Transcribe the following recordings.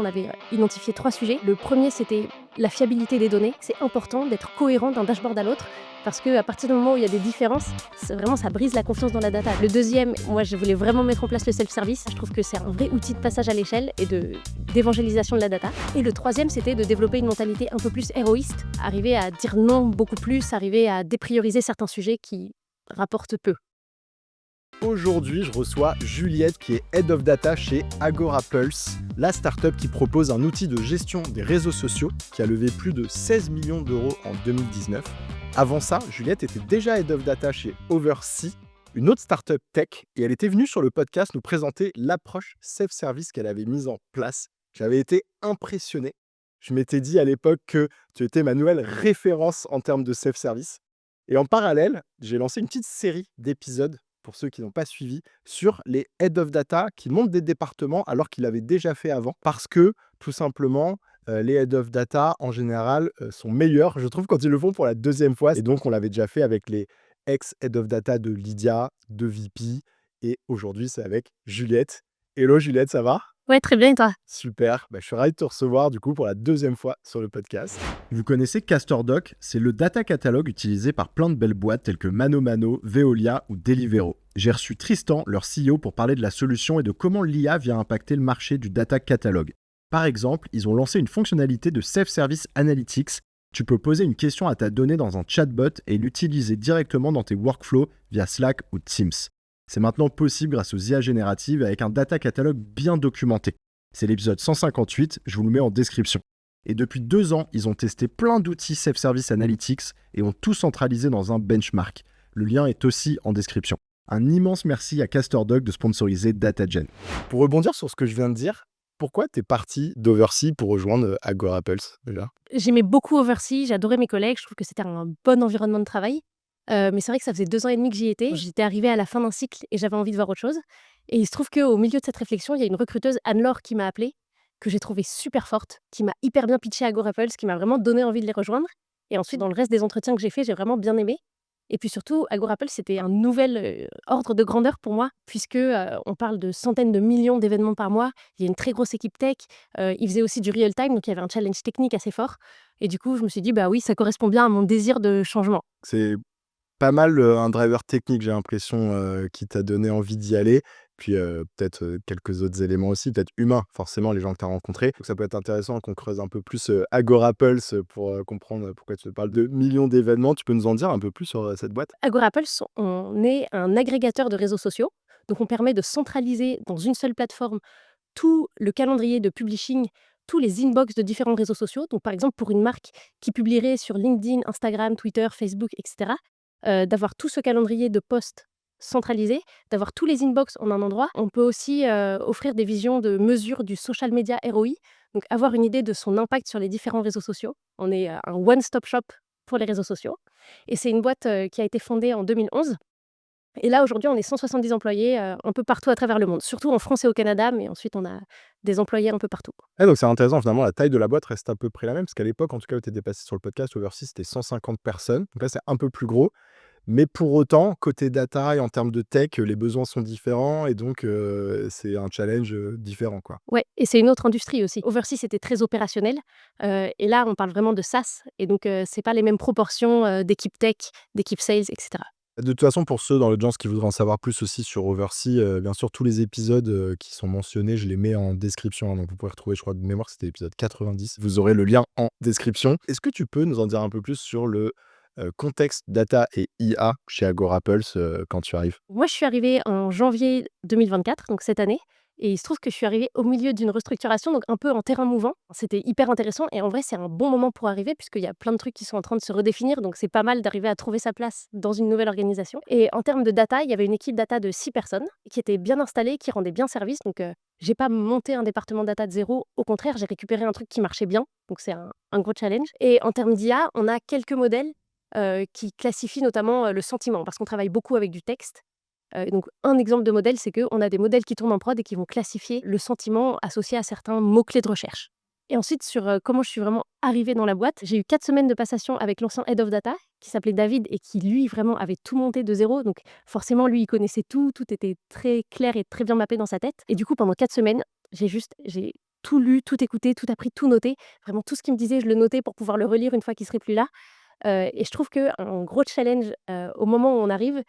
on avait identifié 3 sujets. Le premier, c'était la fiabilité des données. C'est important d'être cohérent d'un dashboard à l'autre parce qu'à partir du moment où il y a des différences, ça brise la confiance dans la data. Le deuxième, moi, je voulais vraiment mettre en place le self-service. Je trouve que c'est un vrai outil de passage à l'échelle et d'évangélisation de la data. Et le troisième, c'était de développer une mentalité un peu plus héroïste, arriver à dire non beaucoup plus, arriver à déprioriser certains sujets qui rapportent peu. Aujourd'hui, je reçois Juliette qui est Head of Data chez AgoraPulse, la startup qui propose un outil de gestion des réseaux sociaux qui a levé plus de 16 millions d'euros en 2019. Avant ça, Juliette était déjà Head of Data chez Oversea, une autre startup tech, et elle était venue sur le podcast nous présenter l'approche self-service qu'elle avait mise en place. J'avais été impressionné. Je m'étais dit à l'époque que tu étais ma nouvelle référence en termes de self-service. Et en parallèle, j'ai lancé une petite série d'épisodes pour ceux qui n'ont pas suivi, sur les Head of Data qui montent des départements alors qu'ils l'avaient déjà fait avant. Parce que, tout simplement, les Head of Data, en général, sont meilleurs, je trouve, quand ils le font pour la deuxième fois. Et donc, on l'avait déjà fait avec les ex-Head of Data de Lydia, de VP. Et aujourd'hui, c'est avec Juliette. Hello Juliette, ça va? Ouais, très bien, et toi? Super, je suis ravi de te recevoir du coup pour la deuxième fois sur le podcast. Vous connaissez CastorDoc, c'est le data catalogue utilisé par plein de belles boîtes telles que ManoMano, Veolia ou Deliveroo. J'ai reçu Tristan, leur CEO, pour parler de la solution et de comment l'IA vient impacter le marché du data catalogue. Par exemple, ils ont lancé une fonctionnalité de Self-Service Analytics. Tu peux poser une question à ta donnée dans un chatbot et l'utiliser directement dans tes workflows via Slack ou Teams. C'est maintenant possible grâce aux IA génératives avec un data catalogue bien documenté. C'est l'épisode 158, je vous le mets en description. Et depuis 2 ans, ils ont testé plein d'outils Self-Service Analytics et ont tout centralisé dans un benchmark. Le lien est aussi en description. Un immense merci à CastorDoc de sponsoriser DataGen. Pour rebondir sur ce que je viens de dire, pourquoi tu es parti d'Oversea pour rejoindre AgoraPulse déjà? J'aimais beaucoup Oversea, j'adorais mes collègues, je trouve que c'était un bon environnement de travail. Mais c'est vrai que ça faisait 2 ans et demi que j'y étais. J'étais arrivée à la fin d'un cycle et j'avais envie de voir autre chose. Et il se trouve qu'au milieu de cette réflexion, il y a une recruteuse, Anne-Laure, qui m'a appelée, que j'ai trouvée super forte, qui m'a hyper bien pitché à AgoraPulse, qui m'a vraiment donné envie de les rejoindre. Et ensuite, dans le reste des entretiens que j'ai faits, j'ai vraiment bien aimé. Et puis surtout, AgoraPulse, c'était un nouvel, ordre de grandeur pour moi puisque, on parle de centaines de millions d'événements par mois. Il y a une très grosse équipe tech. Ils faisaient aussi du real time, donc il y avait un challenge technique assez fort. Et du coup, je me suis dit: «Bah oui, ça correspond bien à mon désir de changement». C'est pas mal, un driver technique, j'ai l'impression, qui t'a donné envie d'y aller. Puis, peut-être, quelques autres éléments aussi, peut-être humains, forcément, les gens que tu as rencontrés. Donc ça peut être intéressant qu'on creuse un peu plus, AgoraPulse, pour, comprendre, pourquoi tu parles de millions d'événements. Tu peux nous en dire un peu plus sur, cette boîte? AgoraPulse, on est un agrégateur de réseaux sociaux. Donc on permet de centraliser dans une seule plateforme tout le calendrier de publishing, tous les inbox de différents réseaux sociaux. Donc par exemple, pour une marque qui publierait sur LinkedIn, Instagram, Twitter, Facebook, et cetera, d'avoir tout ce calendrier de posts centralisé, d'avoir tous les inbox en un endroit. On peut aussi, offrir des visions de mesure du social media ROI, donc avoir une idée de son impact sur les différents réseaux sociaux. On est, un one stop shop pour les réseaux sociaux et c'est une boîte, qui a été fondée en 2011 et là, aujourd'hui, on est 170 employés, un peu partout à travers le monde, surtout en France et au Canada, mais ensuite on a des employés un peu partout. Ouais, donc c'est intéressant, finalement, la taille de la boîte reste à peu près la même, parce qu'à l'époque, en tout cas, où tu étais passé sur le podcast, Oversea, c'était 150 personnes. Donc là, c'est un peu plus gros. Mais pour autant, côté data et en termes de tech, les besoins sont différents et donc c'est un challenge, différent, quoi. Ouais et c'est une autre industrie aussi. Oversea, c'était très opérationnel, et là, on parle vraiment de SaaS et donc c'est pas les mêmes proportions, d'équipe tech, d'équipe sales et cetera. De toute façon, pour ceux dans l'audience qui voudraient en savoir plus aussi sur Oversea, bien sûr, tous les épisodes, qui sont mentionnés, je les mets en description, hein, donc vous pouvez retrouver, je crois de mémoire, c'était l'épisode 90. Vous aurez le lien en description. Est-ce que tu peux nous en dire un peu plus sur le, contexte data et IA chez AgoraPulse, quand tu arrives? Moi, je suis arrivée en janvier 2024, donc cette année et il se trouve que je suis arrivée au milieu d'une restructuration, donc un peu en terrain mouvant. C'était hyper intéressant et en vrai, c'est un bon moment pour arriver puisqu'il y a plein de trucs qui sont en train de se redéfinir, donc c'est pas mal d'arriver à trouver sa place dans une nouvelle organisation et en termes de data, il y avait une équipe data de 6 personnes qui était bien installée, qui rendait bien service, donc j'ai pas monté un département data de zéro. Au contraire, j'ai récupéré un truc qui marchait bien, donc c'est un gros challenge et en termes d'IA, on a quelques modèles, qui classifient notamment, le sentiment parce qu'on travaille beaucoup avec du texte. Donc un exemple de modèle, c'est qu'on a des modèles qui tournent en prod et qui vont classifier le sentiment associé à certains mots-clés de recherche. Et ensuite sur, comment je suis vraiment arrivée dans la boîte, j'ai eu 4 semaines de passation avec l'ancien head of data qui s'appelait David et qui lui vraiment avait tout monté de zéro. Donc forcément lui, il connaissait tout, tout était très clair et très bien mappé dans sa tête et du coup pendant 4 semaines, j'ai tout lu, tout écouté, tout appris, tout noté. Vraiment tout ce qu'il me disait, je le notais pour pouvoir le relire une fois qu'il serait plus là. Et je trouve qu'un gros challenge, au moment où on arrive,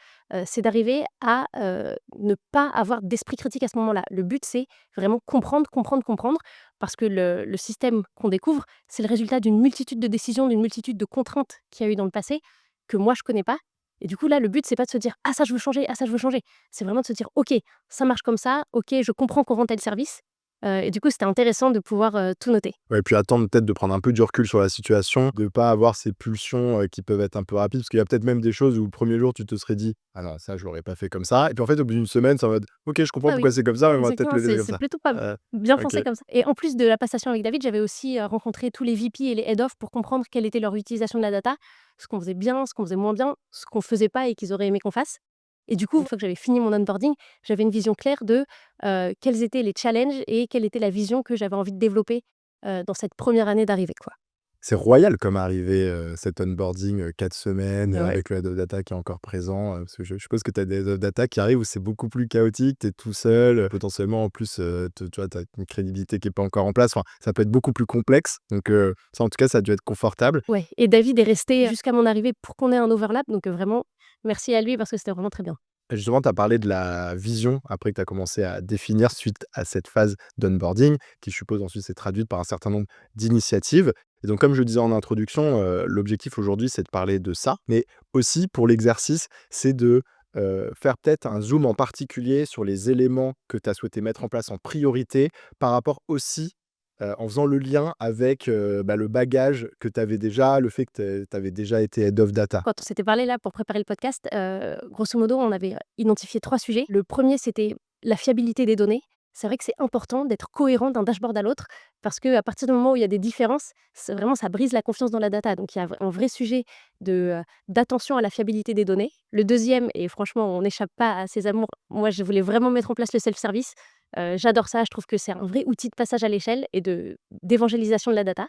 c'est d'arriver à, ne pas avoir d'esprit critique à ce moment-là. Le but, c'est vraiment comprendre, comprendre, comprendre, parce que le système qu'on découvre, c'est le résultat d'une multitude de décisions, d'une multitude de contraintes qu'il y a eu dans le passé, que moi je connais pas. Et du coup, là, le but, c'est pas de se dire: «Ah ça je veux changer, ah ça je veux changer». C'est vraiment de se dire: «OK, ça marche comme ça, OK, je comprends qu'on vend tel service». Et du coup, c'était intéressant de pouvoir, tout noter. Ouais, et puis attendre peut-être de prendre un peu du recul sur la situation, de pas avoir ces pulsions, qui peuvent être un peu rapides. Parce qu'il y a peut-être même des choses où le premier jour, tu te serais dit: «Ah non, ça je l'aurais pas fait comme ça» et puis en fait, au bout d'une semaine, c'est en mode: «OK, je comprends Ah oui, pourquoi c'est comme ça, mais on va peut-être exactement, le laisser comme c'est ça». plutôt pas Heu, bien OK. pensé comme ça. Et en plus de la passation avec David, j'avais aussi, rencontré tous les VP et les head of pour comprendre quelle était leur utilisation de la data, ce qu'on faisait bien, ce qu'on faisait moins bien, ce qu'on faisait pas et qu'ils auraient aimé qu'on fasse. Et du coup, une fois que j'avais fini mon onboarding, j'avais une vision claire de, quels étaient les challenges et quelle était la vision que j'avais envie de développer, dans cette première année d'arrivée, quoi. C'est royal comme arrivée, cet onboarding, 4 semaines, Ouais. avec le head of data qui est encore présent, parce que je suppose que tu as des head of data qui arrivent où c'est beaucoup plus chaotique, tu es tout seul, potentiellement en plus, te tu vois, tu as une crédibilité qui est pas encore en place, enfin, ça peut être beaucoup plus complexe donc ça en tout cas, ça a dû être confortable. Ouais, et David est resté jusqu'à mon arrivée pour qu'on ait un overlap, donc vraiment merci à lui parce que c'était vraiment très bien. Justement, tu as parlé de la vision après que tu as commencé à définir suite à cette phase d'onboarding, qui je suppose ensuite s'est traduite par un certain nombre d'initiatives. Et donc, comme je le disais en introduction, l'objectif aujourd'hui, c'est de parler de ça, mais aussi pour l'exercice, c'est de faire peut-être un zoom en particulier sur les éléments que tu as souhaité mettre en place en priorité par rapport aussi, en faisant le lien avec le bagage que tu avais déjà, le fait que tu avais déjà été head of data. Quand on s'était parlé là pour préparer le podcast, grosso modo, on avait identifié 3 sujets. Le premier, c'était la fiabilité des données. C'est vrai que c'est important d'être cohérent d'un dashboard à l'autre parce qu'à partir du moment où il y a des différences, c'est vraiment ça brise la confiance dans la data. Donc il y a un vrai sujet d'attention à la fiabilité des données. Le deuxième, et franchement, on n'échappe pas à ses amours, moi je voulais vraiment mettre en place le self-service. J'adore ça, je trouve que c'est un vrai outil de passage à l'échelle et d'évangélisation de la data.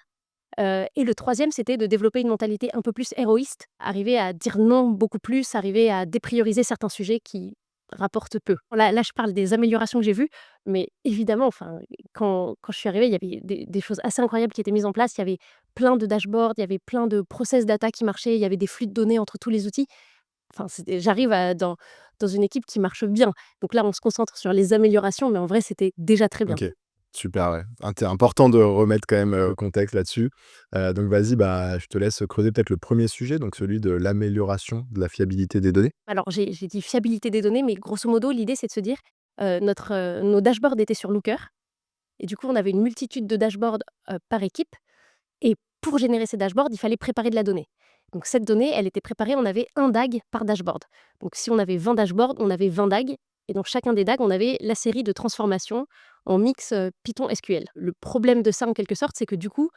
Et le troisième, c'était de développer une mentalité un peu plus héroïste, arriver à dire non beaucoup plus, arriver à déprioriser certains sujets qui rapportent peu. Là, je parle des améliorations que j'ai vues, mais évidemment, enfin, quand je suis arrivée, il y avait des choses assez incroyables qui étaient mises en place. Il y avait plein de dashboards, il y avait plein de process data qui marchaient, il y avait des flux de données entre tous les outils. Enfin, j'arrive dans une équipe qui marche bien. Donc là, on se concentre sur les améliorations, mais en vrai, c'était déjà très bien. OK, super, ouais. C'est important de remettre quand même, le contexte là-dessus. Donc vas-y, bah, je te laisse creuser peut-être le premier sujet, donc celui de l'amélioration de la fiabilité des données. Alors, j'ai dit fiabilité des données, mais grosso modo, l'idée, c'est de se dire, nos dashboards étaient sur Looker et du coup, on avait une multitude de dashboards, par équipe, et pour générer ces dashboards, il fallait préparer de la donnée. Donc cette donnée, elle était préparée, on avait un DAG par dashboard. Donc si on avait 20 dashboards, on avait 20 DAG, et dans chacun des DAG, on avait la série de transformations en mix, Python SQL. Le problème de ça, en quelque sorte, c'est que du coup,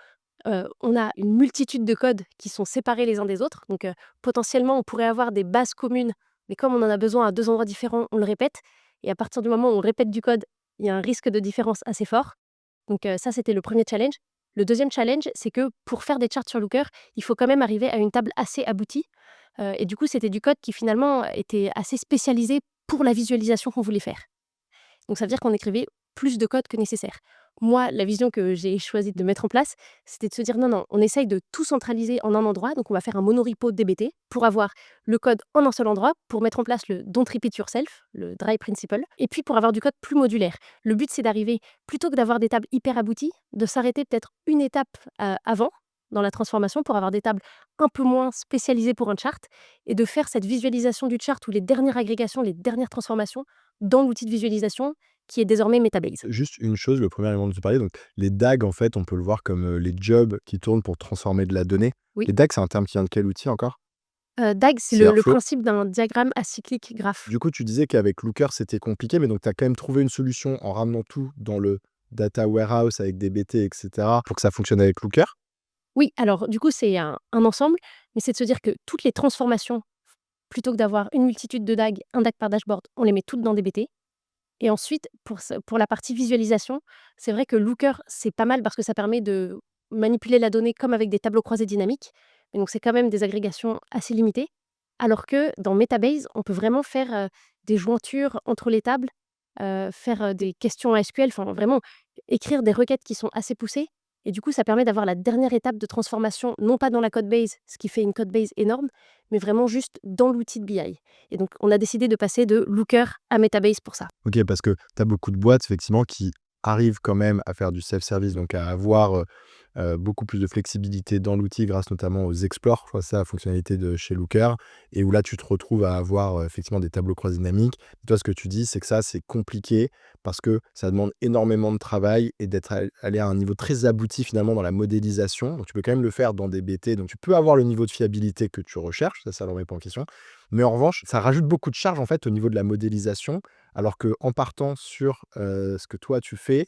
on a une multitude de codes qui sont séparés les uns des autres. Donc, potentiellement, on pourrait avoir des bases communes, mais comme on en a besoin à 2 endroits différents, on le répète, et à partir du moment où on répète du code, il y a un risque de différence assez fort. Donc, ça, c'était le premier challenge. Le deuxième challenge, c'est que pour faire des charts sur Looker, il faut quand même arriver à une table assez aboutie, et du coup, c'était du code qui finalement était assez spécialisé pour la visualisation qu'on voulait faire. Donc ça veut dire qu'on écrivait plus de code que nécessaire. Moi, la vision que j'ai choisi de mettre en place, c'était de se dire: «Non, non, on essaye de tout centraliser en un endroit, donc on va faire un monorepo dbt pour avoir le code en un seul endroit, pour mettre en place le don't repeat yourself, le dry principle, et puis pour avoir du code plus modulaire». Le but, c'est d'arriver, plutôt que d'avoir des tables hyper abouties, de s'arrêter peut-être une étape, avant, dans la transformation, pour avoir des tables un peu moins spécialisées pour un chart, et de faire cette visualisation du chart ou les dernières agrégations, les dernières transformations dans l'outil de visualisation qui est désormais Metabase. Juste une chose, le premier élément dont tu parlais, donc les DAG, en fait, on peut le voir comme, les jobs qui tournent pour transformer de la donnée. Oui. Les DAG, c'est un terme qui vient de quel outil encore? DAG, c'est C'est le Airflow. principe d'un diagramme acyclique graphe. Du coup, tu disais qu'avec Looker, c'était compliqué, mais donc tu as quand même trouvé une solution en ramenant tout dans le data warehouse avec des BT et cetera, pour que ça fonctionne avec Looker? Oui, alors du coup, c'est un ensemble, mais c'est de se dire que toutes les transformations, plutôt que d'avoir une multitude de DAG, un DAG par dashboard, on les met toutes dans dbt. Et ensuite, pour la partie visualisation, c'est vrai que Looker, c'est pas mal parce que ça permet de manipuler la donnée comme avec des tableaux croisés dynamiques. Mais donc, c'est quand même des agrégations assez limitées. Alors que dans Metabase, on peut vraiment faire des jointures entre les tables, faire des questions SQL, enfin vraiment écrire des requêtes qui sont assez poussées et du coup, ça permet d'avoir la dernière étape de transformation, non pas dans la code base, ce qui fait une code base énorme, mais vraiment juste dans l'outil de BI. Et donc, on a décidé de passer de Looker à Metabase pour ça. Ok, parce que tu as beaucoup de boîtes, effectivement, qui arrivent quand même à faire du self-service, donc à avoir beaucoup plus de flexibilité dans l'outil grâce notamment aux explores, je crois que c'est la fonctionnalité de chez Looker, et où là, tu te retrouves à avoir effectivement des tableaux croisés dynamiques. Toi, ce que tu dis, c'est que ça, c'est compliqué parce que ça demande énormément de travail et d'être allé à un niveau très abouti finalement dans la modélisation. Donc, tu peux quand même le faire dans des BT, donc tu peux avoir le niveau de fiabilité que tu recherches, ça ne remet pas en question. Mais en revanche, ça rajoute beaucoup de charges en fait au niveau de la modélisation, alors qu'en partant sur ce que toi tu fais,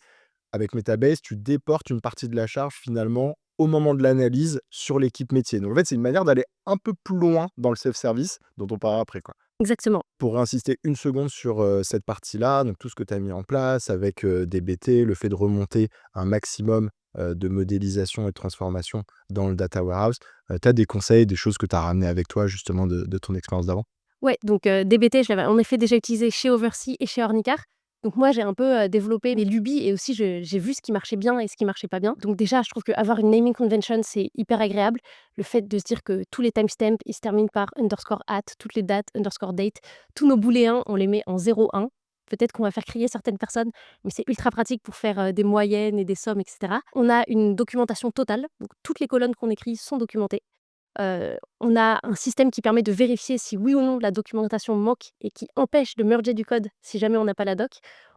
avec Metabase, tu déportes une partie de la charge finalement au moment de l'analyse sur l'équipe métier. Donc en fait, c'est une manière d'aller un peu plus loin dans le self-service dont on parlera après, quoi. Exactement. Pour insister une seconde sur cette partie-là, donc tout ce que tu as mis en place avec des BT, le fait de remonter un maximum de modélisation et de transformation dans le data warehouse, tu as des conseils, des choses que tu as ramenées avec toi justement de ton expérience d'avant? Ouais, donc DBT, je l'avais en effet déjà utilisé chez Oversea et chez Ornicar. Donc moi, j'ai un peu, développé mes lubies et aussi j'ai vu ce qui marchait bien et ce qui marchait pas bien. Donc déjà, je trouve qu'avoir une naming convention, c'est hyper agréable. Le fait de se dire que tous les timestamps, ils se terminent par underscore at, toutes les dates, underscore date, tous nos booléens, on les met en 0, 1. Peut-être qu'on va faire crier certaines personnes, mais c'est ultra pratique pour faire, des moyennes et des sommes et cetera. On a une documentation totale, donc toutes les colonnes qu'on écrit sont documentées. On a un système qui permet de vérifier si oui ou non la documentation manque et qui empêche de merger du code si jamais on n'a pas la doc.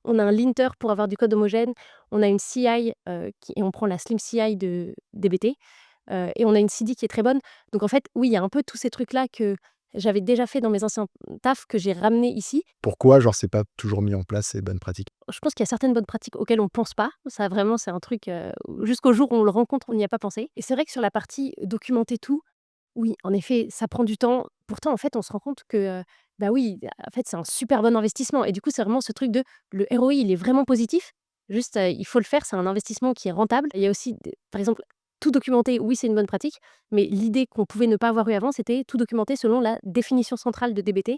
On a un linter pour avoir du code homogène. On a une CI et on prend la Slim CI de DBT. Et on a une CD qui est très bonne. Donc en fait, oui, il y a un peu tous ces trucs-là que j'avais déjà fait dans mes anciens tafs que j'ai ramenés ici. Pourquoi, genre, c'est pas toujours mis en place ces bonnes pratiques? Je pense qu'il y a certaines bonnes pratiques auxquelles on ne pense pas. Ça vraiment, c'est un truc, jusqu'au jour où on le rencontre, on n'y a pas pensé. Et c'est vrai que sur la partie documenter tout, oui, en effet, ça prend du temps. Pourtant, en fait, on se rend compte que, bah, oui, en fait, c'est un super bon investissement et du coup, c'est vraiment ce truc de le ROI, il est vraiment positif. Juste, il faut le faire, c'est un investissement qui est rentable. Il y a aussi des par exemple, tout documenter, oui, c'est une bonne pratique, mais l'idée qu'on pouvait ne pas avoir eu avant, c'était tout documenter selon la définition centrale de DBT,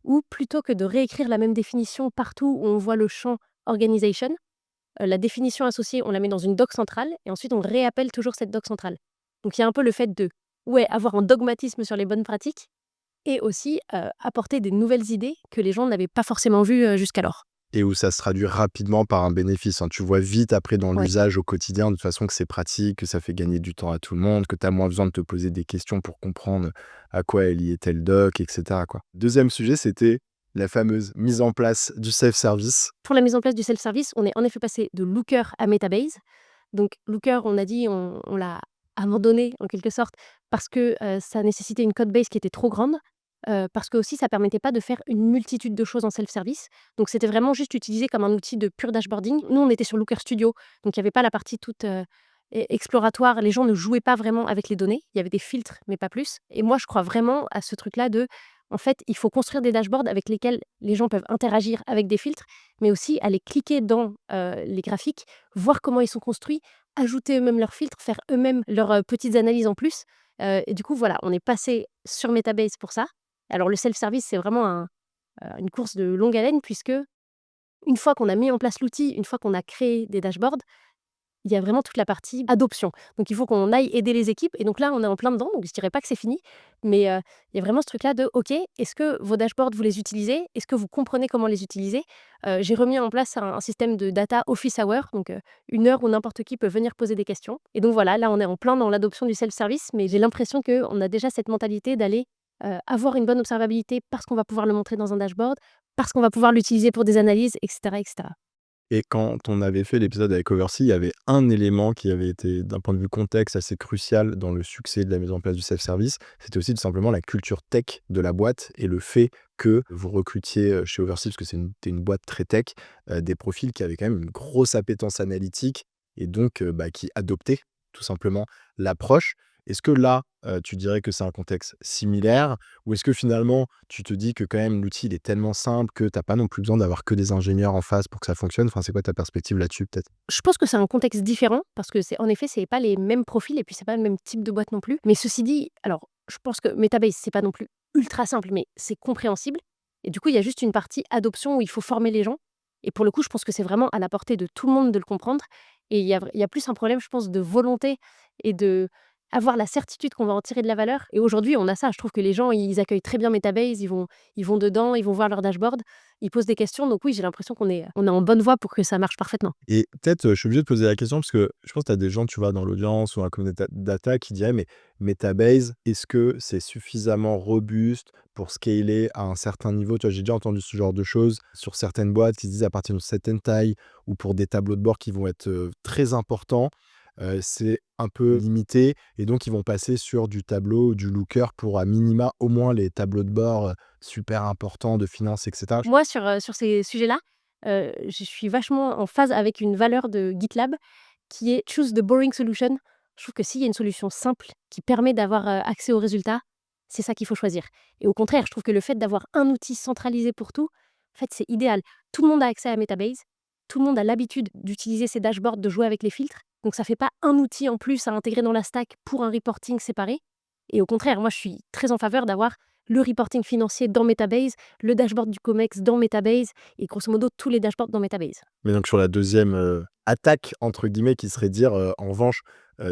ou plutôt que de réécrire la même définition partout où on voit le champ organization, la définition associée, on la met dans une doc centrale et ensuite on réappelle toujours cette doc centrale. Donc il y a un peu le fait de, ouais, avoir un dogmatisme sur les bonnes pratiques et aussi, apporter des nouvelles idées que les gens n'avaient pas forcément vues, jusqu'alors. Et où ça se traduit rapidement par un bénéfice, hein. Tu vois vite après dans Ouais. l'usage au quotidien, de toute façon, que c'est pratique, que ça fait gagner du temps à tout le monde, que tu as moins besoin de te poser des questions pour comprendre à quoi est lié tel doc, et cetera, quoi. 2e sujet, c'était la fameuse mise en place du self-service. Pour la mise en place du self-service, on est en effet passé de Looker à Metabase. Donc Looker, on a dit, on l'a abandonné en quelque sorte parce que, ça nécessitait une code base qui était trop grande, parce qu'aussi ça permettait pas de faire une multitude de choses en self-service. Donc c'était vraiment juste utilisé comme un outil de pur dashboarding. Nous, on était sur Looker Studio, donc il y avait pas la partie toute, exploratoire. Les gens ne jouaient pas vraiment avec les données. Il y avait des filtres, mais pas plus. Et moi, je crois vraiment à ce truc-là de, en fait, il faut construire des dashboards avec lesquels les gens peuvent interagir avec des filtres, mais aussi aller cliquer dans, les graphiques, voir comment ils sont construits, ajouter eux-mêmes leurs filtres, faire eux-mêmes leurs, petites analyses en plus. Et du coup, voilà, on est passé sur Metabase pour ça. Alors le self-service, c'est vraiment une course de longue haleine puisque une fois qu'on a mis en place l'outil, une fois qu'on a créé des dashboards, il y a vraiment toute la partie adoption. Donc il faut qu'on aille aider les équipes et donc là, on est en plein dedans, donc je dirais pas que c'est fini, mais il y a vraiment ce truc-là de: «OK, est-ce que vos dashboards, vous les utilisez? Est-ce que vous comprenez comment les utiliser?» J'ai remis en place un système de data office hour, donc 1 heure où n'importe qui peut venir poser des questions et donc voilà, là, on est en plein dans l'adoption du self-service, mais j'ai l'impression qu'on a déjà cette mentalité d'aller, avoir une bonne observabilité parce qu'on va pouvoir le montrer dans un dashboard, parce qu'on va pouvoir l'utiliser pour des analyses et cetera et cetera. Et quand on avait fait l'épisode avec Oversea, il y avait un élément qui avait été, d'un point de vue contexte, assez crucial dans le succès de la mise en place du self-service. C'était aussi tout simplement la culture tech de la boîte et le fait que vous recrutiez chez Oversea, parce que c'était une boîte très tech, des profils qui avaient quand même une grosse appétence analytique et donc qui adoptaient tout simplement l'approche. Est-ce que là, tu dirais que c'est un contexte similaire ou est-ce que finalement, tu te dis que quand même l'outil il est tellement simple que tu as pas non plus besoin d'avoir que des ingénieurs en face pour que ça fonctionne? Enfin, c'est quoi ta perspective là-dessus peut-être? Je pense que c'est un contexte différent parce que c'est en effet, c'est pas les mêmes profils et puis c'est pas le même type de boîte non plus. Mais ceci dit, alors je pense que Metabase, c'est pas non plus ultra simple, mais c'est compréhensible et du coup, il y a juste une partie adoption où il faut former les gens. Et pour le coup, je pense que c'est vraiment à la portée de tout le monde de le comprendre. Et il y a plus un problème, je pense, de volonté et de avoir la certitude qu'on va en tirer de la valeur. Et aujourd'hui, on a ça. Je trouve que les gens, ils accueillent très bien Metabase, ils vont dedans, ils vont voir leur dashboard, ils posent des questions. Donc oui, j'ai l'impression on est en bonne voie pour que ça marche parfaitement. Et peut-être, je suis obligé de poser la question parce que je pense que tu as des gens, tu vois, dans l'audience ou dans la communauté data qui diraient: «Mais Metabase, est-ce que c'est suffisamment robuste pour scaler à un certain niveau?» Tu vois, j'ai déjà entendu ce genre de choses sur certaines boîtes qui se disent à partir d'une certaine taille ou pour des tableaux de bord qui vont être, très importants, c'est un peu limité et donc ils vont passer sur du tableau ou du looker pour à minima au moins les tableaux de bord, super importants de finance et cetera. Moi, sur ces sujets-là, je suis vachement en phase avec une valeur de GitLab qui est choose the boring solution. Je trouve que s'il y a une solution simple qui permet d'avoir, accès aux résultats, c'est ça qu'il faut choisir. Et au contraire, je trouve que le fait d'avoir un outil centralisé pour tout, en fait, c'est idéal. Tout le monde a accès à Metabase, tout le monde a l'habitude d'utiliser ces dashboards, de jouer avec les filtres, donc ça fait pas un outil en plus à intégrer dans la stack pour un reporting séparé. Et au contraire, moi, je suis très en faveur d'avoir le reporting financier dans Metabase, le dashboard du COMEX dans Metabase et grosso modo tous les dashboards dans Metabase. Mais donc sur la deuxième «attaque» entre guillemets qui serait de dire, en revanche,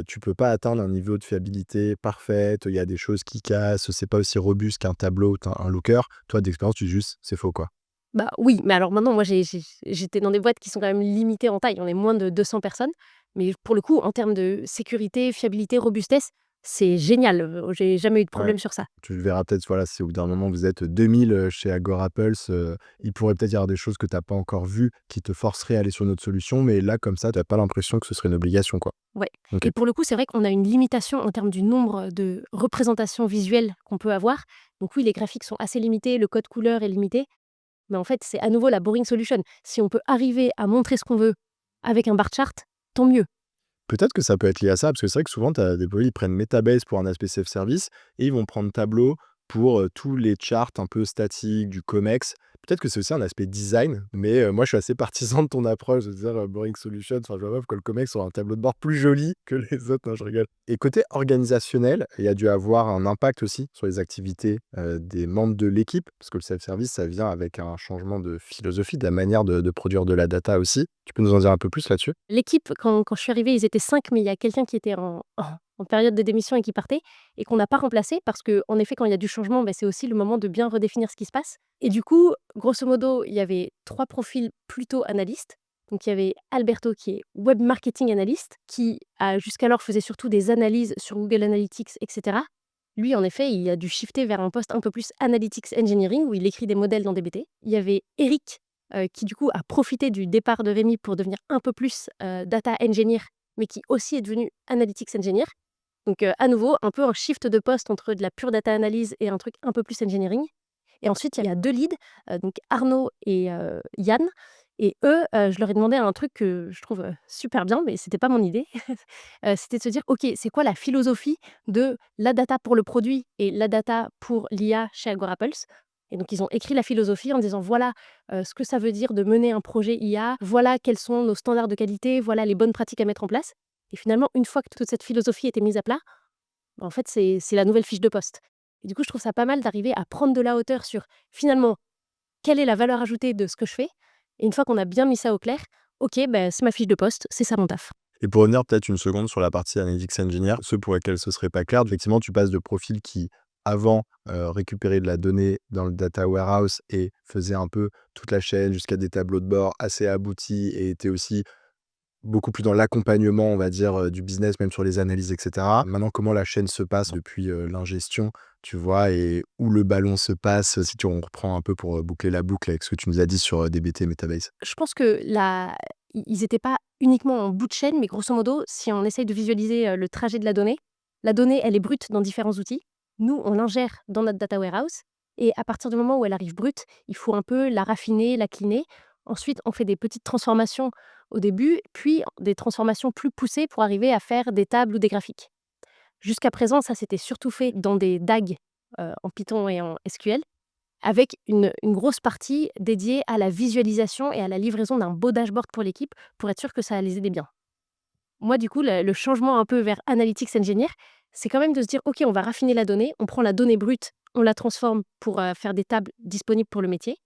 tu peux pas atteindre un niveau de fiabilité parfaite, il y a des choses qui cassent, c'est pas aussi robuste qu'un tableau ou un looker. Toi d'expérience, tu dis juste: «C'est faux» quoi. Bah, oui, mais alors maintenant, moi, j'étais dans des boîtes qui sont quand même limitées en taille. On est moins de 200 personnes. Mais pour le coup, en termes de sécurité, fiabilité, robustesse, c'est génial. J'ai jamais eu de Ouais. problème sur ça. Tu verras peut-être, voilà, si au bout d'un moment vous êtes 2000 chez Agorapulse, il pourrait peut-être y avoir des choses que tu as pas encore vues qui te forceraient à aller sur notre solution, mais là comme ça, tu as pas l'impression que ce serait une obligation quoi. Ouais. OK. Et pour le coup, c'est vrai qu'on a une limitation en termes du nombre de représentations visuelles qu'on peut avoir. Donc oui, les graphiques sont assez limités, le code couleur est limité. Mais en fait, c'est à nouveau la boring solution. Si on peut arriver à montrer ce qu'on veut avec un bar chart, tant mieux. Peut-être que ça peut être lié à ça, parce que c'est vrai que souvent, tu as des produits, ils prennent Metabase pour un aspect self-service et ils vont prendre Tableau pour tous les charts un peu statiques du COMEX. Peut-être que c'est aussi un aspect design, mais moi, je suis assez partisan de ton approche de dire Boring Solution. Enfin, je vois pas pourquoi le COMEX soit un tableau de bord plus joli que les autres. Non, je rigole. Et côté organisationnel, il y a dû avoir un impact aussi sur les activités des membres de l'équipe, parce que le self-service, ça vient avec un changement de philosophie, de la manière de produire de la data aussi. Tu peux nous en dire un peu plus là-dessus? L'équipe, quand je suis arrivée, ils étaient 5, mais il y a quelqu'un qui était en période de démission et qui partait et qu'on n'a pas remplacé parce que, en effet, quand il y a du changement, c'est aussi le moment de bien redéfinir ce qui se passe. Et du coup, grosso modo, il y avait 3 profils plutôt analystes. Donc il y avait Alberto qui est web marketing analyst, qui a jusqu'alors faisait surtout des analyses sur Google Analytics et cetera. Lui, en effet, il a dû shifter vers un poste un peu plus analytics engineering où il écrit des modèles dans dbt. Il y avait Eric qui du coup a profité du départ de Rémi pour devenir un peu plus, data engineer, mais qui aussi est devenu analytics engineer. Donc, à nouveau, un peu un shift de poste entre de la pure data analyse et un truc un peu plus engineering. Et ensuite, il y a 2 leads, donc Arnaud et Yann. Et eux, je leur ai demandé un truc que je trouve, super bien, mais c'était pas mon idée. C'était de se dire: «OK, c'est quoi la philosophie de la data pour le produit et la data pour l'IA chez Agorapulse?» Et donc ils ont écrit la philosophie en disant: «Voilà, ce que ça veut dire de mener un projet IA, voilà quels sont nos standards de qualité, voilà les bonnes pratiques à mettre en place». Et finalement, une fois que toute cette philosophie était mise à plat, en fait, c'est la nouvelle fiche de poste. Et du coup, je trouve ça pas mal d'arriver à prendre de la hauteur sur, finalement, quelle est la valeur ajoutée de ce que je fais? Et une fois qu'on a bien mis ça au clair, OK, c'est ma fiche de poste, c'est ça mon taf. Et pour revenir peut-être une seconde sur la partie Analytics Engineer, ceux pour lesquels ce serait pas clair, effectivement, tu passes de profils qui, avant, récupéraient de la donnée dans le data warehouse et faisaient un peu toute la chaîne jusqu'à des tableaux de bord assez aboutis et étaient aussi beaucoup plus dans l'accompagnement, on va dire, du business, même sur les analyses et cetera. Maintenant, comment la chaîne se passe depuis, l'ingestion, tu vois? Et où le ballon se passe, si tu on reprend un peu pour, boucler la boucle avec ce que tu nous as dit sur, DBT Metabase. Je pense que la i ils étaient pas uniquement en bout de chaîne, mais grosso modo, si on essaye de visualiser, le trajet de la donnée, elle est brute dans différents outils. Nous, on l'ingère dans notre data warehouse et à partir du moment où elle arrive brute, il faut un peu la raffiner, la cleaner. Ensuite, on fait des petites transformations au début, puis des transformations plus poussées pour arriver à faire des tables ou des graphiques. Jusqu'à présent, ça s'était surtout fait dans des DAG, en Python et en SQL, avec une grosse partie dédiée à la visualisation et à la livraison d'un beau dashboard pour l'équipe, pour être sûr que ça les aidait bien. Moi, du coup, le changement un peu vers Analytics Engineer, c'est quand même de se dire: «OK, on va raffiner la donnée, on prend la donnée brute, on la transforme pour, faire des tables disponibles pour le métier».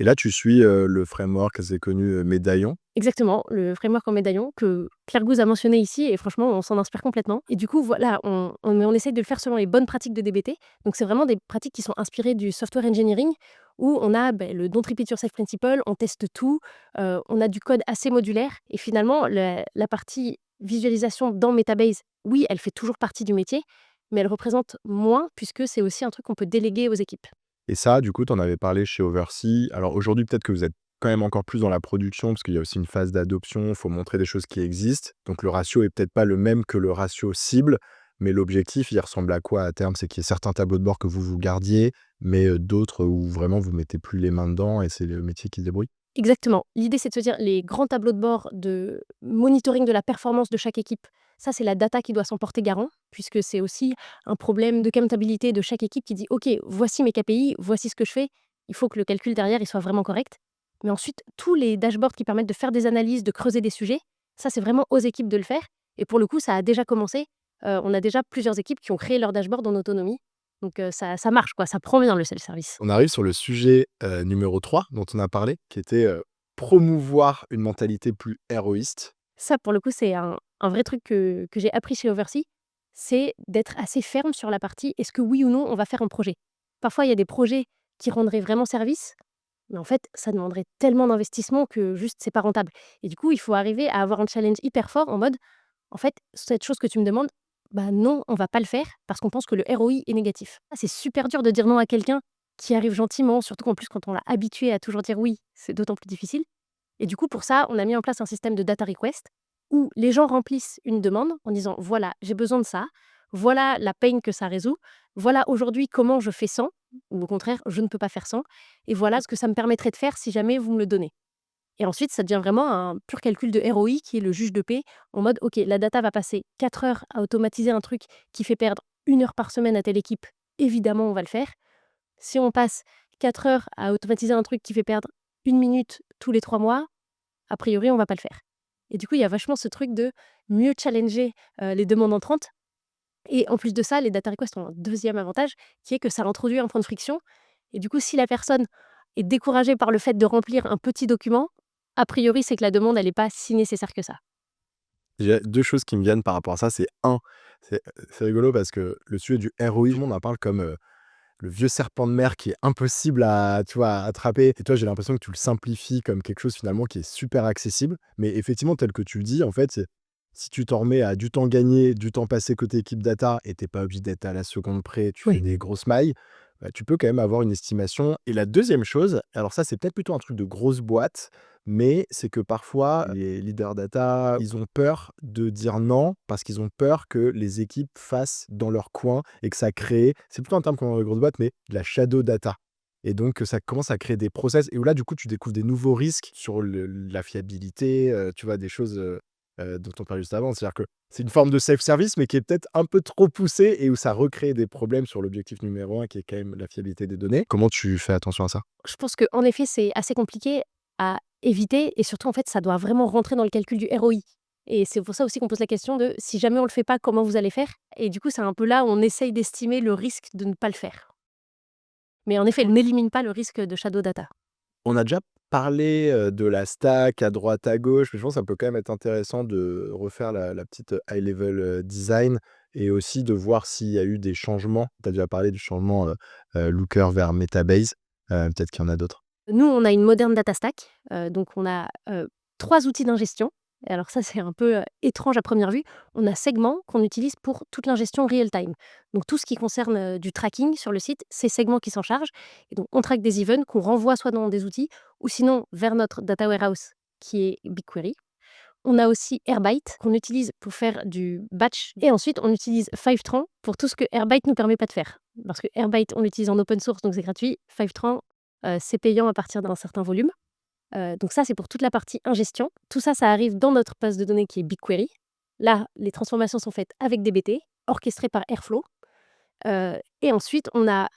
Et là, tu suis le framework assez connu Médaillon. Exactement, le framework en médaillon que Claire Gouze a mentionné ici et franchement, on s'en inspire complètement et du coup, voilà, on essaye de le faire selon les bonnes pratiques de DBT. Donc c'est vraiment des pratiques qui sont inspirées du software engineering où on a, le don't repeat yourself principle, on teste tout, on a du code assez modulaire et finalement la partie visualisation dans Metabase, oui, elle fait toujours partie du métier, mais elle représente moins puisque c'est aussi un truc qu'on peut déléguer aux équipes. Et ça, du coup, tu en avais parlé chez Oversea. Alors aujourd'hui, peut-être que vous êtes quand même encore plus dans la production, parce qu'il y a aussi une phase d'adoption, il faut montrer des choses qui existent. Donc le ratio est peut-être pas le même que le ratio cible, mais l'objectif, il ressemble à quoi à terme? C'est qu'il y ait certains tableaux de bord que vous gardiez, mais d'autres où vraiment vous mettez plus les mains dedans et c'est le métier qui se débrouille? Exactement. L'idée, c'est de se dire les grands tableaux de bord de monitoring de la performance de chaque équipe. Ça, c'est la data qui doit s'en porter garant, puisque c'est aussi un problème de comptabilité de chaque équipe qui dit OK, voici mes KPI, voici ce que je fais. Il faut que le calcul derrière il soit vraiment correct. Mais ensuite, tous les dashboards qui permettent de faire des analyses, de creuser des sujets, ça, c'est vraiment aux équipes de le faire. Et pour le coup, ça a déjà commencé. On a déjà plusieurs équipes qui ont créé leur dashboard en autonomie. Donc, ça marche, quoi. Ça prend bien le self-service. On arrive sur le sujet numéro 3 dont on a parlé, qui était promouvoir une mentalité plus héroïste. Ça, pour le coup, c'est un vrai truc que j'ai appris chez Oversea, c'est d'être assez ferme sur la partie est-ce que oui ou non on va faire un projet? Parfois, il y a des projets qui rendraient vraiment service, mais en fait, ça demanderait tellement d'investissement que juste c'est pas rentable. Et du coup, il faut arriver à avoir un challenge hyper fort en mode en fait, cette chose que tu me demandes, bah non, on va pas le faire parce qu'on pense que le ROI est négatif. Ah, c'est super dur de dire non à quelqu'un qui arrive gentiment, surtout qu'en plus, quand on l'a habitué à toujours dire oui, c'est d'autant plus difficile. Et du coup, pour ça, on a mis en place un système de data request où les gens remplissent une demande en disant voilà, j'ai besoin de ça, voilà la pain que ça résout, voilà aujourd'hui comment je fais sans, ou au contraire, je ne peux pas faire sans, et voilà ce que ça me permettrait de faire si jamais vous me le donnez. Et ensuite, ça devient vraiment un pur calcul de ROI qui est le juge de paix en mode ok, la data va passer 4 heures à automatiser un truc qui fait perdre 1 heure par semaine à telle équipe, évidemment, on va le faire. Si on passe 4 heures à automatiser un truc qui fait perdre 1 minute tous les 3 mois, a priori, on va pas le faire. Et du coup, il y a vachement ce truc de mieux challenger, les demandes entrantes et en plus de ça, les data requests ont un deuxième avantage qui est que ça introduit un point de friction et du coup, si la personne est découragée par le fait de remplir un petit document, a priori, c'est que la demande, elle est pas si nécessaire que ça. Il y a 2 choses qui me viennent par rapport à ça. C'est un, c'est rigolo parce que le sujet du ROI, tout le monde en parle comme le vieux serpent de mer qui est impossible à, tu vois, à attraper. Et toi, j'ai l'impression que tu le simplifies comme quelque chose finalement qui est super accessible. Mais effectivement, tel que tu le dis, en fait, c'est si tu t'en remets à du temps gagné, du temps passé côté équipe data, et t'es pas obligé d'être à la seconde près, tu fais Oui. des grosses mailles, bah, tu peux quand même avoir une estimation. Et la deuxième chose, alors ça, c'est peut-être plutôt un truc de grosse boîte, mais c'est que parfois, les leaders data, ils ont peur de dire non parce qu'ils ont peur que les équipes fassent dans leur coin et que ça crée, c'est plutôt un terme qu'on a dans les grosses boîtes, mais de la shadow data. Et donc, ça commence à créer des process. Et où là, du coup, tu découvres des nouveaux risques sur la fiabilité, tu vois, des choses dont on parlait juste avant. C'est-à-dire que c'est une forme de self-service, mais qui est peut-être un peu trop poussée et où ça recrée des problèmes sur l'objectif numéro un, qui est quand même la fiabilité des données. Comment tu fais attention à ça? Je pense qu'en effet, c'est assez compliqué à éviter et surtout, en fait, ça doit vraiment rentrer dans le calcul du ROI et c'est pour ça aussi qu'on pose la question de si jamais on le fait pas, comment vous allez faire? Et du coup, c'est un peu là où on essaye d'estimer le risque de ne pas le faire. Mais en effet, on n'élimine pas le risque de shadow data. On a déjà parlé, de la stack à droite, à gauche, mais je pense que ça peut quand même être intéressant de refaire la petite, high level, design et aussi de voir s'il y a eu des changements. Tu as déjà parlé du changement, Looker vers Metabase, peut-être qu'il y en a d'autres? Nous, on a une moderne data stack, donc on a, 3 outils d'ingestion. Et alors ça, c'est un peu, étrange à première vue. On a Segment qu'on utilise pour toute l'ingestion real time. Donc tout ce qui concerne, du tracking sur le site, c'est Segment qui s'en charge et donc on traque des events qu'on renvoie soit dans des outils ou sinon vers notre data warehouse qui est BigQuery. On a aussi Airbyte qu'on utilise pour faire du batch et ensuite on utilise Fivetran pour tout ce que Airbyte nous permet pas de faire. Parce que Airbyte, on l'utilise en open source, donc c'est gratuit. Fivetran, c'est payant à partir d'un certain volume. Donc ça, c'est pour toute la partie ingestion. Tout ça, ça arrive dans notre base de données qui est BigQuery. Là, les transformations sont faites avec dbt, orchestrées par Airflow. Et ensuite, on a,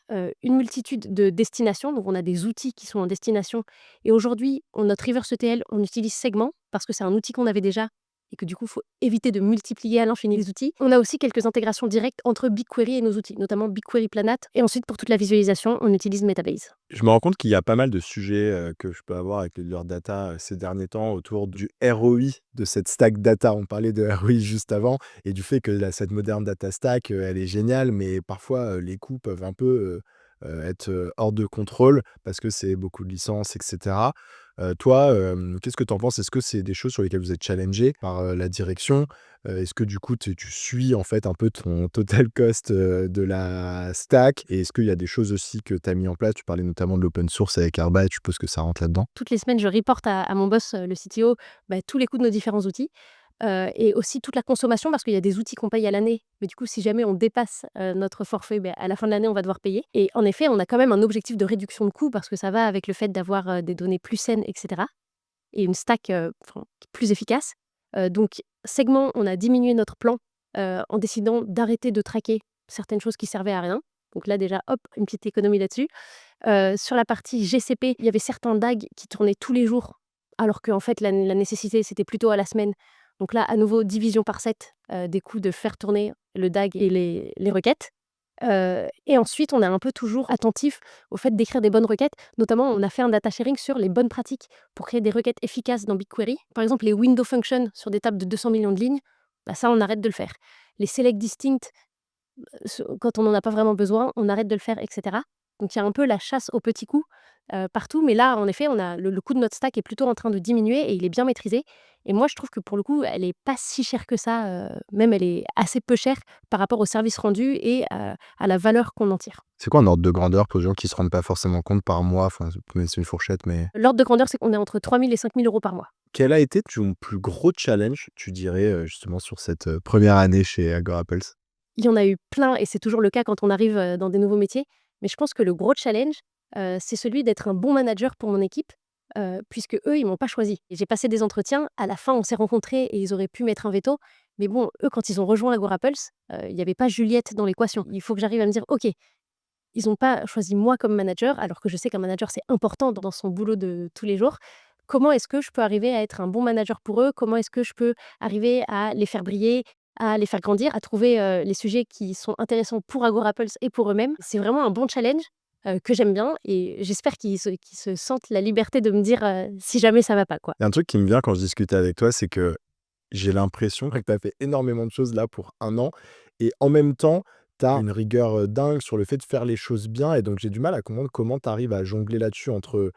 une multitude de destinations. Donc on a des outils qui sont en destination et aujourd'hui, notre reverse ETL, on utilise Segment parce que c'est un outil qu'on avait déjà et que du coup, il faut éviter de multiplier à l'infini les outils. On a aussi quelques intégrations directes entre BigQuery et nos outils, notamment BigQuery Planet. Et ensuite, pour toute la visualisation, on utilise Metabase. Je me rends compte qu'il y a pas mal de sujets que je peux avoir avec les leaders data ces derniers temps autour du ROI de cette stack data. On parlait de ROI juste avant et du fait que cette moderne data stack, elle est géniale, mais parfois les coûts peuvent un peu être hors de contrôle parce que c'est beaucoup de licences, etc. Toi, qu'est-ce que tu en penses? Est-ce que c'est des choses sur lesquelles vous êtes challengé par la direction? Est-ce que du coup, tu suis en fait un peu ton total cost de la stack? Et est-ce qu'il y a des choses aussi que tu as mis en place? Tu parlais notamment de l'open source avec Arba, et je suppose que ça rentre là-dedans? Toutes les semaines, je reporte à mon boss, le CTO, tous les coûts de nos différents outils, et aussi toute la consommation parce qu'il y a des outils qu'on paye à l'année. Mais du coup, si jamais on dépasse, notre forfait, à la fin de l'année, on va devoir payer. Et en effet, on a quand même un objectif de réduction de coûts parce que ça va avec le fait d'avoir, des données plus saines et cetera et une stack, plus efficace. Donc segment, on a diminué notre plan, en décidant d'arrêter de traquer certaines choses qui servaient à rien. Donc là déjà, hop, une petite économie là-dessus. Sur la partie GCP, il y avait certains DAG qui tournaient tous les jours, alors qu'en fait la nécessité, c'était plutôt à la semaine. Donc là, à nouveau, division par 7 des coûts de faire tourner le DAG et les requêtes. Et ensuite, on est un peu toujours attentif au fait d'écrire des bonnes requêtes. Notamment, on a fait un data sharing sur les bonnes pratiques pour créer des requêtes efficaces dans BigQuery. Par exemple, les window functions sur des tables de 200 millions de lignes, ça, on arrête de le faire. Les select distinct, quand on n'en a pas vraiment besoin, on arrête de le faire, et cetera. Donc il y a un peu la chasse aux petits coups, partout. Mais là, en effet, on a le coût de notre stack est plutôt en train de diminuer et il est bien maîtrisé. Et moi, je trouve que pour le coup, elle est pas si chère que ça, même elle est assez peu chère par rapport au service rendu et à la valeur qu'on en tire. C'est quoi un ordre de grandeur pour les gens qui se rendent pas forcément compte par mois? Enfin, c'est une fourchette, mais L'ordre de grandeur, c'est qu'on est entre 3 000 et 5 000 € par mois. quel a été ton plus gros challenge, tu dirais, justement sur cette première année chez Agora Pulse? Il y en a eu plein et c'est toujours le cas quand on arrive, dans des nouveaux métiers. Mais je pense que le gros challenge, c'est celui d'être un bon manager pour mon équipe, puisque eux, ils m'ont pas choisi. Et j'ai passé des entretiens, à la fin, on s'est rencontrés et ils auraient pu mettre un veto. Mais bon, eux, quand ils ont rejoint Agora Pulse, il y avait pas Juliette dans l'équation. Il faut que j'arrive à me dire: «OK, ils ont pas choisi moi comme manager», alors que je sais qu'un manager, c'est important dans son boulot de tous les jours. Comment est-ce que je peux arriver à être un bon manager pour eux? Comment est-ce que je peux arriver à les faire briller, à les faire grandir, à trouver, les sujets qui sont intéressants pour Agora Pulse et pour eux-mêmes? C'est vraiment un bon challenge, que j'aime bien et j'espère qu'ils se sentent la liberté de me dire, si jamais ça va pas, quoi. Il y a un truc qui me vient quand je discute avec toi, c'est que j'ai l'impression que tu as fait énormément de choses là pour un an et en même temps, tu as une rigueur, dingue sur le fait de faire les choses bien et donc j'ai du mal à comprendre comment tu arrives à jongler là-dessus entre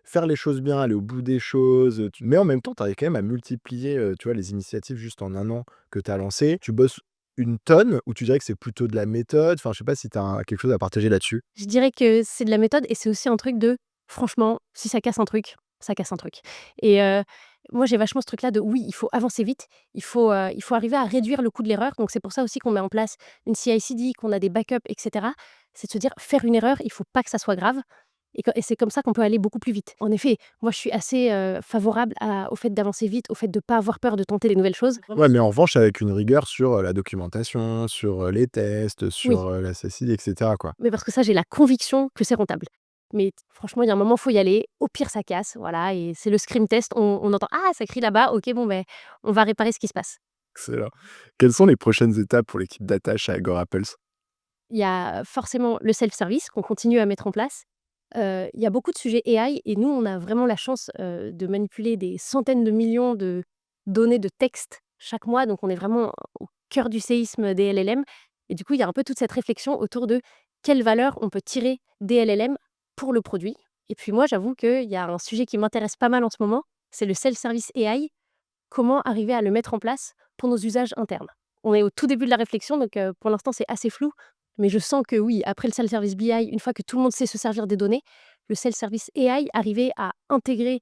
faire les choses bien, aller au bout des choses, mais en même temps, tu arrives quand même à multiplier, tu vois, les initiatives juste en un an que tu as lancées. Tu bosses une tonne ou tu dirais que c'est plutôt de la méthode? Enfin, je sais pas si tu as quelque chose à partager là-dessus? Je dirais que c'est de la méthode et c'est aussi un truc de franchement, si ça casse un truc, ça casse un truc. Et moi, j'ai vachement ce truc-là de oui, il faut avancer vite, il faut arriver à réduire le coût de l'erreur. Donc c'est pour ça aussi qu'on met en place une CI/CD, qu'on a des backups, et cetera. C'est de se dire: «Faire une erreur, il faut pas que ça soit grave» et c'est comme ça qu'on peut aller beaucoup plus vite. En effet, moi, je suis assez, favorable au fait d'avancer vite, au fait de pas avoir peur de tenter des nouvelles choses. Ouais, mais en revanche, avec une rigueur sur, la documentation, sur, les tests, Oui. sur, la CCID et cetera, quoi. Mais parce que ça, j'ai la conviction que c'est rentable. Mais franchement, il y a un moment, faut y aller. Au pire, ça casse, voilà et c'est le scream test. On entend: «Ah, ça crie là-bas. OK, bon, on va réparer ce qui se passe». Excellent. Quelles sont les prochaines étapes pour l'équipe data chez Agora Pulse? Il y a forcément le self-service qu'on continue à mettre en place. Il y a beaucoup de sujets AI et nous, on a vraiment la chance, de manipuler des centaines de millions de données de texte chaque mois. Donc on est vraiment au cœur du séisme des LLM et du coup, il y a un peu toute cette réflexion autour de quelle valeur on peut tirer des LLM pour le produit. Et puis moi, j'avoue qu'il y a un sujet qui m'intéresse pas mal en ce moment, c'est le self-service AI. Comment arriver à le mettre en place pour nos usages internes? On est au tout début de la réflexion, donc pour l'instant, c'est assez flou, mais je sens que oui, après le self-service BI, une fois que tout le monde sait se servir des données, le self-service AI, arriver à intégrer,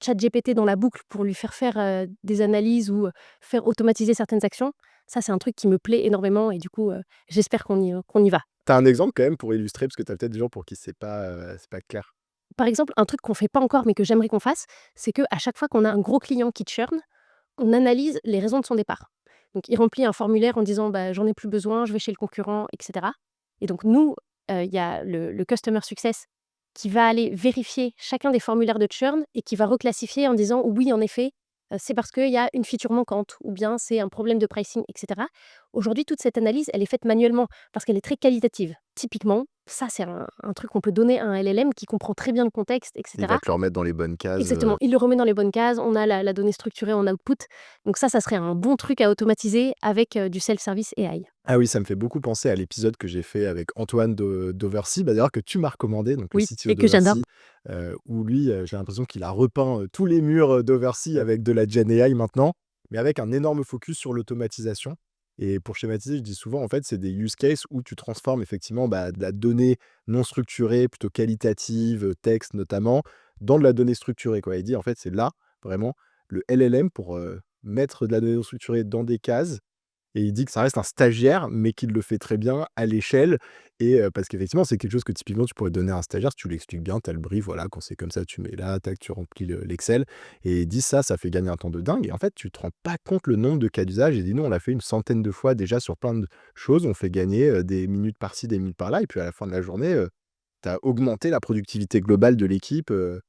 ChatGPT dans la boucle pour lui faire, des analyses ou, faire automatiser certaines actions, ça, c'est un truc qui me plaît énormément et du coup, j'espère qu'on y va. Tu as un exemple quand même pour illustrer? Parce que tu as peut-être des gens pour qui c'est pas clair. Par exemple, un truc qu'on fait pas encore, mais que j'aimerais qu'on fasse, c'est qu'à chaque fois qu'on a un gros client qui churn, on analyse les raisons de son départ. Donc il remplit un formulaire en disant: «Bah, j'en ai plus besoin, je vais chez le concurrent» et cetera et donc nous, il y a le customer success qui va aller vérifier chacun des formulaires de churn et qui va reclassifier en disant: «Oui, en effet, c'est parce qu'il y a une feature manquante ou bien c'est un problème de pricing et cetera. Aujourd'hui, toute cette analyse, elle est faite manuellement parce qu'elle est très qualitative. Typiquement, ça, c'est un truc qu'on peut donner à un LLM qui comprend très bien le contexte et Il va cetera. te le remettre dans les bonnes cases. Exactement, il le remet dans les bonnes cases, on a la donnée structurée en output. Donc ça serait un bon truc à automatiser avec, du self-service AI. Ah oui, ça me fait beaucoup penser à l'épisode que j'ai fait avec Antoine d'Oversea, d'ailleurs que tu m'as recommandé, donc le Oui, CTO et que j'adore. d'Oversea, où lui, j'ai l'impression qu'il a repeint, tous les murs, d'Oversea avec de la Gen AI maintenant, mais avec un énorme focus sur l'automatisation. Et pour schématiser, je dis souvent, en fait, c'est des use cases où tu transformes effectivement, de la donnée non structurée, plutôt qualitative, texte notamment, dans de la donnée structurée, quoi. Il dit, en fait, c'est là, vraiment, le LLM pour, mettre de la donnée non structurée dans des cases, et il dit que ça reste un stagiaire, mais qu'il le fait très bien à l'échelle. Et parce qu'effectivement, c'est quelque chose que typiquement tu pourrais donner à un stagiaire, si tu lui expliques bien, tu as le brief, voilà, quand c'est comme ça, tu mets là, tac, tu remplis l'Excel. Et il dit ça fait gagner un temps de dingue. Et en fait, tu te rends pas compte le nombre de cas d'usage. Il dit, nous, on l'a fait une centaine de fois déjà sur plein de choses. On fait gagner des minutes par-ci, des minutes par-là. Et puis à la fin de la journée, tu as augmenté la productivité globale de l'équipe de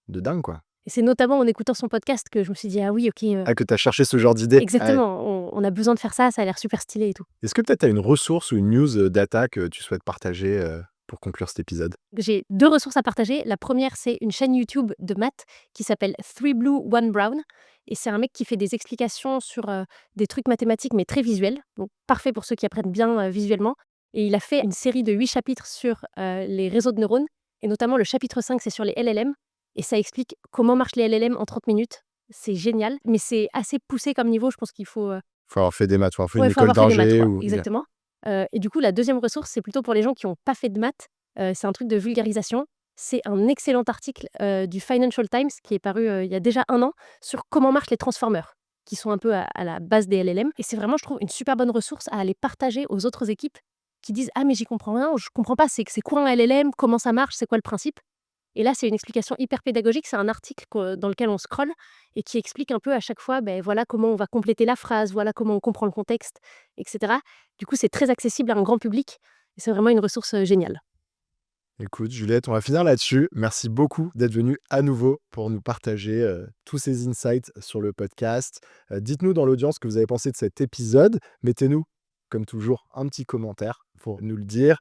dingue, quoi. Et c'est notamment en écoutant son podcast que je me suis dit: «Ah oui, OK, Ah, que tu as cherché ce genre d'idée. Ouais. exactement, on a besoin de faire ça a l'air super stylé et tout». Est-ce que peut-être tu as une ressource ou une news data que tu souhaites partager pour conclure cet épisode? J'ai 2 ressources à partager. La première, c'est une chaîne YouTube de maths qui s'appelle Three Blue, One Brown et c'est un mec qui fait des explications sur, des trucs mathématiques, mais très visuels, donc parfait pour ceux qui apprennent bien, visuellement et il a fait une série de 8 chapitres sur, les réseaux de neurones et notamment le chapitre 5, c'est sur les LLM et ça explique comment marchent les LLM en 30 minutes. C'est génial, mais c'est assez poussé comme niveau. Je pense qu'il faut, Faut avoir fait des maths, faut avoir fait une ouais, faut école avoir fait des maths, d'ingé quoi, ou OK. exactement. Et du coup, la deuxième ressource, c'est plutôt pour les gens qui ont pas fait de maths. C'est un truc de vulgarisation. C'est un excellent article, du Financial Times qui est paru, il y a déjà 1 an sur comment marchent les transformers, qui sont un peu à la base des LLM et c'est vraiment, je trouve, une super bonne ressource à aller partager aux autres équipes qui disent: «Ah mais j'y comprends rien, je comprends pas, c'est quoi un LLM? Comment ça marche? C'est quoi le principe?» Et là, c'est une explication hyper pédagogique. C'est un article dans lequel on scrolle et qui explique un peu à chaque fois, ben voilà comment on va compléter la phrase, voilà comment on comprend le contexte, et cetera. Du coup, c'est très accessible à un grand public et c'est vraiment une ressource, géniale. Écoute, Juliette, on va finir là-dessus. Merci beaucoup d'être venue à nouveau pour nous partager tous ces insights sur le podcast. Dites-nous dans l'audience ce que vous avez pensé de cet épisode. Mettez-nous, comme toujours, un petit commentaire pour nous le dire,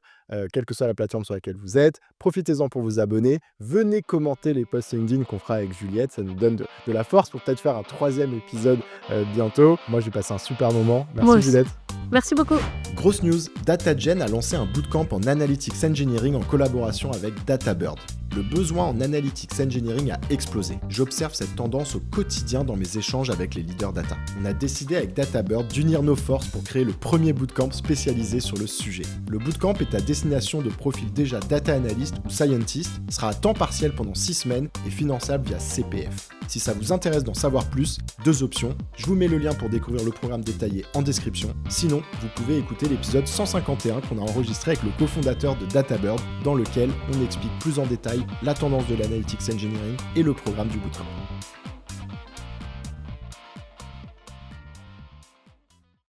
quelle que soit la plateforme sur laquelle vous êtes. Profitez-en pour vous abonner. Venez commenter les posts LinkedIn qu'on fera avec Juliette. Ça nous donne de la force pour peut-être faire un 3e épisode bientôt. Moi, j'ai passé un super moment. Moi Merci, aussi. Juliette. Merci beaucoup. Grosse news, DataGen a lancé un bootcamp en Analytics Engineering en collaboration avec DataBird. Le besoin en Analytics Engineering a explosé. J'observe cette tendance au quotidien dans mes échanges avec les leaders data. On a décidé avec DataBird d'unir nos forces pour créer le premier bootcamp spécialisé sur le sujet. Le bootcamp est à destination de profils déjà data analyst ou scientist, sera à temps partiel pendant 6 semaines et finançable via CPF. Si ça vous intéresse d'en savoir plus, 2 options. Je vous mets le lien pour découvrir le programme détaillé en description. Sinon, vous pouvez écouter l'épisode 151 qu'on a enregistré avec le cofondateur de DataBird, dans lequel on explique plus en détail la tendance de l'analytics engineering et le programme du bootcamp.